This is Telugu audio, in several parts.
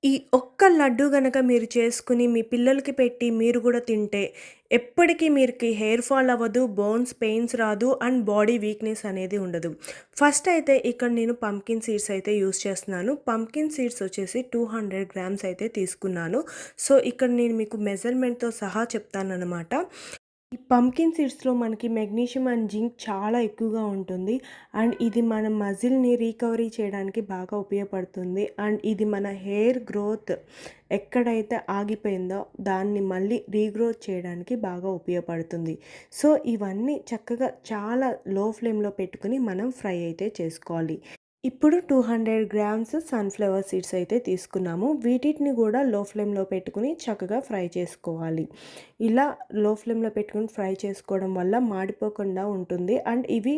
ఈ ఒక్క లడ్డు గనక మీరు చేసుకొని మీ పిల్లలకి పెట్టి మీరు గూడా తింటే ఎప్పటికీ మీరుకి హెయిర్ ఫాల్ అవ్వదు, బోన్స్ పెయిన్స్ రాదు అండ్ బాడీ వీక్‌నెస్ అనేది ఉండదు. ఫస్ట్ అయితే ఇక్కడ నేను పంకిన్ సీడ్స్ అయితే యూజ్ చేస్తున్నాను. పంకిన్ సీడ్స్ వచ్చేసి 200 గ్రామ్స్ అయితే తీసుకున్నాను. సో, ఇక్కడ నేను మీకు మెజర్‌మెంట్‌తో సహా చెప్తాననమాట. ఈ పంకిన్ సీడ్స్‌లో మనకి మెగ్నీషియం అండ్ జింక్ చాలా ఎక్కువగా ఉంటుంది. అండ్ ఇది మన మజిల్‌ని రికవరీ చేయడానికి బాగా ఉపయోగపడుతుంది. అండ్ ఇది మన హెయిర్ గ్రోత్ ఎక్కడైతే ఆగిపోయిందో దాన్ని మళ్ళీ రీగ్రోత్ చేయడానికి బాగా ఉపయోగపడుతుంది. సో, ఇవన్నీ చక్కగా చాలా లో ఫ్లేమ్‌లో పెట్టుకొని మనం ఫ్రై అయితే చేసుకోవాలి. ఇప్పుడు 200 గ్రామ్స్ సన్‌ఫ్లవర్ సీడ్స్ అయితే తీసుకున్నాము. వీటిని కూడా లో ఫ్లేమ్‌లో పెట్టుకొని చక్కగా ఫ్రై చేసుకోవాలి. ఇలా లో ఫ్లేమ్‌లో పెట్టుకొని ఫ్రై చేసుకోవడం వల్ల మాడిపోకుండా ఉంటుంది. అండ్ ఇవి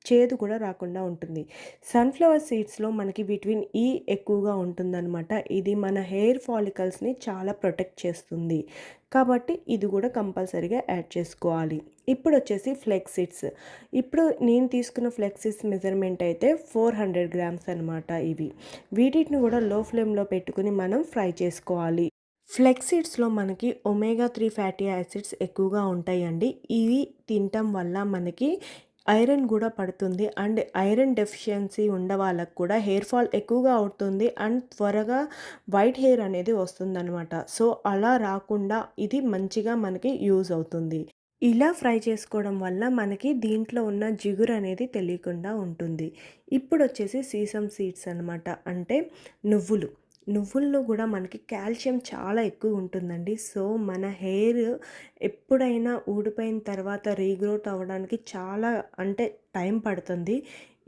చేదు కూడా రాకుండా ఉంటుంది. సన్‌ఫ్లవర్ సీడ్స్‌లో మనకి విటమిన్ ఇ ఎక్కువగా ఉంటుందనమాట. ఇది మన హెయిర్ ఫాలికల్స్‌ని చాలా ప్రొటెక్ట్ చేస్తుంది. కాబట్టి ఇది కూడా కంపల్సరీగా యాడ్ చేసుకోవాలి. ఇప్పుడొచ్చేసి ఫ్లెక్స్ సీడ్స్. ఇప్పుడు నేను తీసుకున్న ఫ్లెక్స్ సీడ్స్ మెజర్‌మెంట్ అయితే 400 గ్రామ్స్ అనమాట ఇవి. వీటిని కూడా లో ఫ్లేమ్‌లో పెట్టుకొని మనం ఫ్రై చేసుకోవాలి. ఫ్లెక్స్ సీడ్స్‌లో మనకి ఒమేగా 3 ఫ్యాటీ యాసిడ్స్ ఎక్కువగా ఉంటాయండి. ఇవి తినటం వల్ల మనకి ఐరన్ గూడా పడుతుంది. అండ్ ఐరన్ డెఫిషియన్సీ ఉన్న వాళ్ళకి కూడా హెయిర్ ఫాల్ ఎక్కువగా అవుతుంది. అండ్ త్వరగా వైట్ హెయిర్ అనేది వస్తుందనమాట. సో, అలా రాకుండా ఇది మంచిగా మనకి యూజ్ అవుతుంది. ఇలా ఫ్రై చేసుకోవడం వల్ల మనకి దీంట్లో ఉన్న జిగురు అనేది తెలియకుండా ఉంటుంది. ఇప్పుడొచ్చేసి సీసమ్ సీడ్స్ అనమాట. అంటే నువ్వులు. నువ్వుల్లో గూడా మనకి కాల్షియం చాలా ఎక్కువ ఉంటుందండి. సో, మన హెయిర్ ఎప్పుడైనా ఊడిపోయిన తర్వాత రీగ్రోత్ అవ్వడానికి చాలా అంటే టైం పడుతుంది.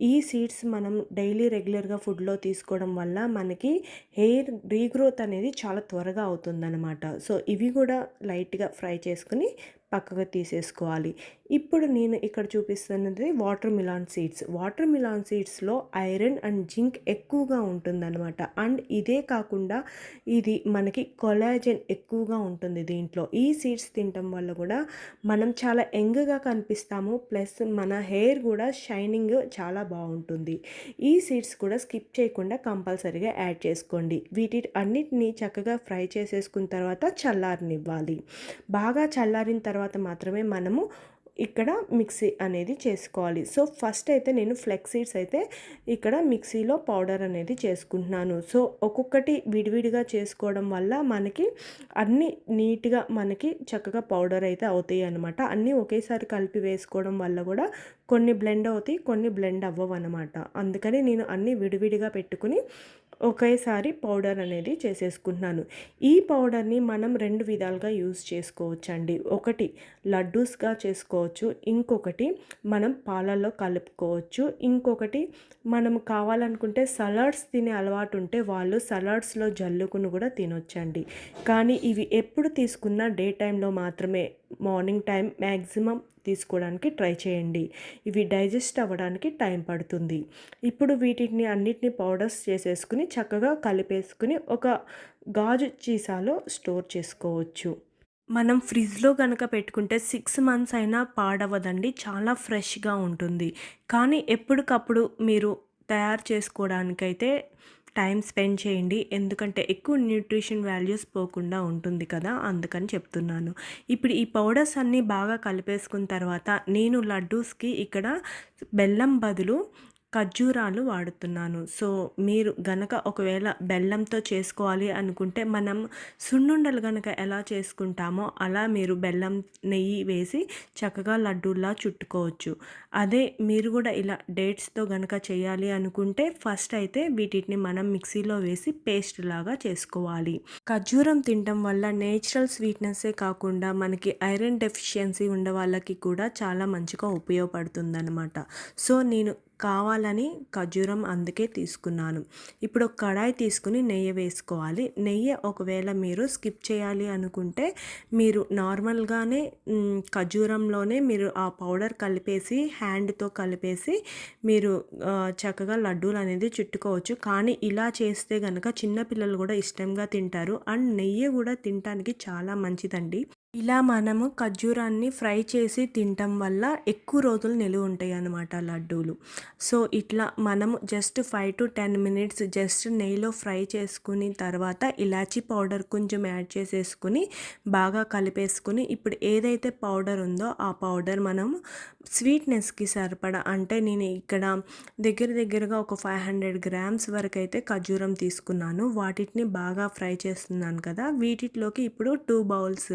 ఈ సీడ్స్ మనం డైలీ రెగ్యులర్‌గా ఫుడ్‌లో తీసుకోవడం వల్ల మనకి హెయిర్ రీగ్రోత్ అనేది చాలా త్వరగా అవుతుందనమాట. సో, ఇవి కూడా లైట్‌గా ఫ్రై చేసుకొని పక్కకు తీసేసుకోవాలి. ఇప్పుడు నేను ఇక్కడ చూపిస్తున్నది watermelon seeds. Watermelon సీడ్స్‌లో ఐరన్ అండ్ జింక్ ఎక్కువగా ఉంటుందనమాట. అండ్ ఇదే కాకుండా ఇది మనకి కొలాజన్ ఎక్కువగా ఉంటుంది దీంట్లో. ఈ సీడ్స్ తినటం వల్ల కూడా మనం చాలా యంగ్‌గా కనిపిస్తాము. ప్లస్ మన హెయిర్ కూడా షైనింగ్ చాలా బాగుంటుంది. ఈ సీడ్స్ కూడా స్కిప్ చేయకుండా కంపల్సరీగా యాడ్ చేసుకోండి. వీటి అన్నిటిని చక్కగా ఫ్రై చేసేసుకున్న తర్వాత చల్లారనివ్వాలి. బాగా చల్లారిన తర్వాత మాత్రమే మనము ఇక్కడ మిక్సీ అనేది చేసుకోవాలి. సో, ఫస్ట్ అయితే నేను ఫ్లెక్స్ సీడ్స్ అయితే ఇక్కడ మిక్సీలో పౌడర్ అనేది చేసుకుంటున్నాను. సో, ఒక్కొక్కటి విడివిడిగా చేసుకోవడం వల్ల మనకి అన్నీ నీట్‌గా మనకి చక్కగా పౌడర్ అయితే అవుతాయి అన్నమాట. అన్నీ ఒకేసారి కలిపి వేసుకోవడం వల్ల కూడా కొన్ని బ్లెండ్ అవుతాయి, కొన్ని బ్లెండ్ అవ్వవన్నమాట. అందుకని నేను అన్నీ విడివిడిగా పెట్టుకుని ఒకేసారి పౌడర్ అనేది చేసేసుకుంటున్నాను. ఈ పౌడర్‌ని మనం 2 విధాలుగా యూజ్ చేసుకోవచ్చండి. ఒకటి లడ్డూస్‌గా చేసుకోవచ్చు. ఇంకొకటి మనం పాలల్లో కలుపుకోవచ్చు. ఇంకొకటి మనం కావాలనుకుంటే సలాడ్స్ తినే అలవాటు ఉంటే వాళ్ళు సలాడ్స్‌లో జల్లుకుని కూడా తినొచ్చండి. కానీ ఇవి ఎప్పుడు తీసుకున్నా డే టైంలో మాత్రమే, మార్నింగ్ టైం మ్యాక్సిమం తీసుకోవడానికి ట్రై చేయండి. ఇవి డైజెస్ట్ అవ్వడానికి టైం పడుతుంది. ఇప్పుడు వీటిని అన్నిటిని పౌడర్స్ చేసేసుకుని చక్కగా కలిపేసుకుని ఒక గాజు సీసాలో స్టోర్ చేసుకోవచ్చు. మనం ఫ్రిడ్జ్‌లో గనక పెట్టుకుంటే 6 మంత్స్ అయినా పాడవదండి. చాలా ఫ్రెష్‌గా ఉంటుంది. కానీ ఎప్పటికప్పుడు మీరు తయారు చేసుకోవడానికైతే టైం స్పెండ్ చేయండి. ఎందుకంటే ఎక్కువ న్యూట్రిషన్ వాల్యూస్ పోకుండా ఉంటుంది కదా! అందుకని చెప్తున్నాను. ఇప్పుడు ఈ పౌడర్స్ అన్నీ బాగా కలిపేసుకున్న తర్వాత నేను లడ్డూస్‌కి ఇక్కడ బెల్లం బదులు ఖర్జూరాలు వాడుతున్నాను. సో, మీరు గనక ఒకవేళ బెల్లంతో చేసుకోవాలి అనుకుంటే మనం సున్నుండలు గనక ఎలా చేసుకుంటామో అలా మీరు బెల్లం, నెయ్యి వేసి చక్కగా లడ్డూల్లా చుట్టుకోవచ్చు. అదే మీరు కూడా ఇలా డేట్స్‌తో గనక చేయాలి అనుకుంటే ఫస్ట్ అయితే వీటిని మనం మిక్సీలో వేసి పేస్ట్ లాగా చేసుకోవాలి. ఖర్జూరం తినటం వల్ల నేచురల్ స్వీట్‌నెస్సే కాకుండా మనకి ఐరన్ డెఫిషియన్సీ ఉన్న వాళ్ళకి కూడా చాలా మంచిగా ఉపయోగపడుతుందనమాట. సో, నేను కావాలని ఖర్జూరం అందుకే తీసుకున్నాను. ఇప్పుడు ఒక కడాయి తీసుకుని నెయ్యి వేసుకోవాలి. నెయ్యి ఒకవేళ మీరు స్కిప్ చేయాలి అనుకుంటే మీరు నార్మల్‌గానే ఖర్జూరంలోనే మీరు ఆ పౌడర్ కలిపేసి హ్యాండ్‌తో కలిపేసి మీరు చక్కగా లడ్డూలు అనేది చుట్టుకోవచ్చు. కానీ ఇలా చేస్తే గనక చిన్న పిల్లలు కూడా ఇష్టంగా తింటారు. అండ్ నెయ్యి కూడా తినటానికి చాలా మంచిదండి. ఇలా మనము ఖర్జూరాన్ని ఫ్రై చేసి తినటం వల్ల ఎక్కువ రోజులు నిలువుంటాయన్నమాట లడ్డూలు. సో, ఇట్లా మనము జస్ట్ 5-10 మినిట్స్ జస్ట్ నెయ్యిలో ఫ్రై చేసుకుని తర్వాత ఇలాచీ పౌడర్ కొంచెం యాడ్ చేసేసుకొని బాగా కలిపేసుకొని ఇప్పుడు ఏదైతే పౌడర్ ఉందో ఆ పౌడర్ మనము స్వీట్‌నెస్‌కి సరిపడా అంటే నేను ఇక్కడ దగ్గరగా ఒక 500 గ్రామ్స్ వరకైతే ఖర్జూరం తీసుకున్నాను. వాటిని బాగా ఫ్రై చేస్తున్నాను కదా! వీటిట్లోకి ఇప్పుడు 2 బౌల్స్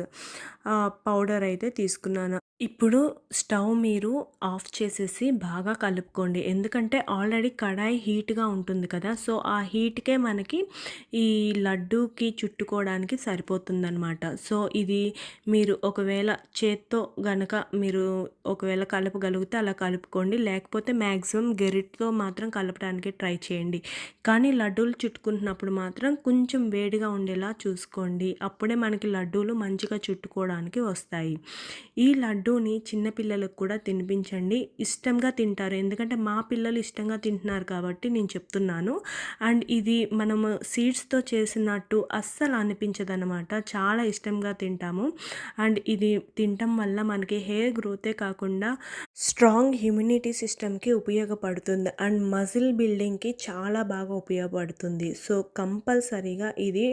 పౌడర్ అయితే తీసుకున్నాను. ఇప్పుడు స్టవ్ మీరు ఆఫ్ చేసేసి బాగా కలుపుకోండి. ఎందుకంటే ఆల్రెడీ కడాయి హీట్‌గా ఉంటుంది కదా! సో, ఆ హీట్‌కే మనకి ఈ లడ్డూకి చుట్టుకోవడానికి సరిపోతుందనమాట. సో, ఇది మీరు ఒకవేళ చేత్తో గనక మీరు ఒకవేళ కలపగలిగితే అలా కలుపుకోండి. లేకపోతే మాక్సిమం గెరిటతో మాత్రం కలపడానికి ట్రై చేయండి. కానీ లడ్డూలు చుట్టుకుంటున్నప్పుడు మాత్రం కొంచెం వేడిగా ఉండేలా చూసుకోండి. అప్పుడే మనకి లడ్డూలు మంచిగా చుట్టుకోవడానికి వస్తాయి. ఈ లడ్డూని చిన్న పిల్లలకు కూడా తినిపించండి. ఇష్టంగా తింటారు. ఎందుకంటే మా పిల్లలు ఇష్టంగా తింటున్నారు కాబట్టి నేను చెప్తున్నాను. అండ్ ఇది మనము సీడ్స్‌తో చేసినట్టు అస్సలు అనిపించదనమాట. చాలా ఇష్టంగా తింటాము. అండ్ ఇది తినటం వల్ల మనకి హెయిర్ గ్రోతే కాకుండా స్ట్రాంగ్ ఇమ్యూనిటీ సిస్టమ్‌కి ఉపయోగపడుతుంది. అండ్ మజిల్ బిల్డింగ్‌కి చాలా బాగా ఉపయోగపడుతుంది. సో, కంపల్సరీగా ఇది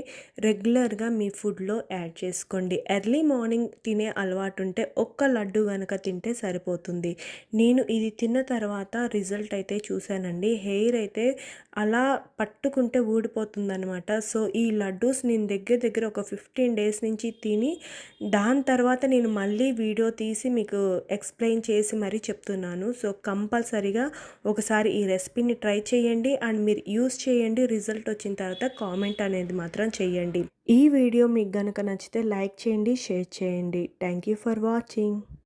రెగ్యులర్‌గా మీ ఫుడ్‌లో యాడ్ చేసుకోండి. ఎర్లీ మార్నింగ్ తినే అలవాటుంటే ఒక్క లడ్డు గనక తింటే సరిపోతుంది. నేను ఇది తిన్న తర్వాత రిజల్ట్ అయితే చూశానండి. హెయిర్ అయితే అలా పట్టుకుంటే ఊడిపోతుందనమాట. సో, ఈ లడ్డూస్ నేను దగ్గర ఒక 15 డేస్ నుంచి తిని దాని తర్వాత నేను మళ్ళీ వీడియో తీసి మీకు ఎక్స్‌ప్లెయిన్ చేసి మరీ చెప్తున్నాను. సో, కంపల్సరీగా ఒకసారి ఈ రెసిపీని ట్రై చేయండి. అండ్ మీరు యూజ్ చేయండి. రిజల్ట్ వచ్చిన తర్వాత కామెంట్ అనేది మాత్రం చేయండి. ఈ వీడియో మీకు గనక నచ్చితే లైక్ చేయండి, షేర్ చేయండి. Thank you for watching.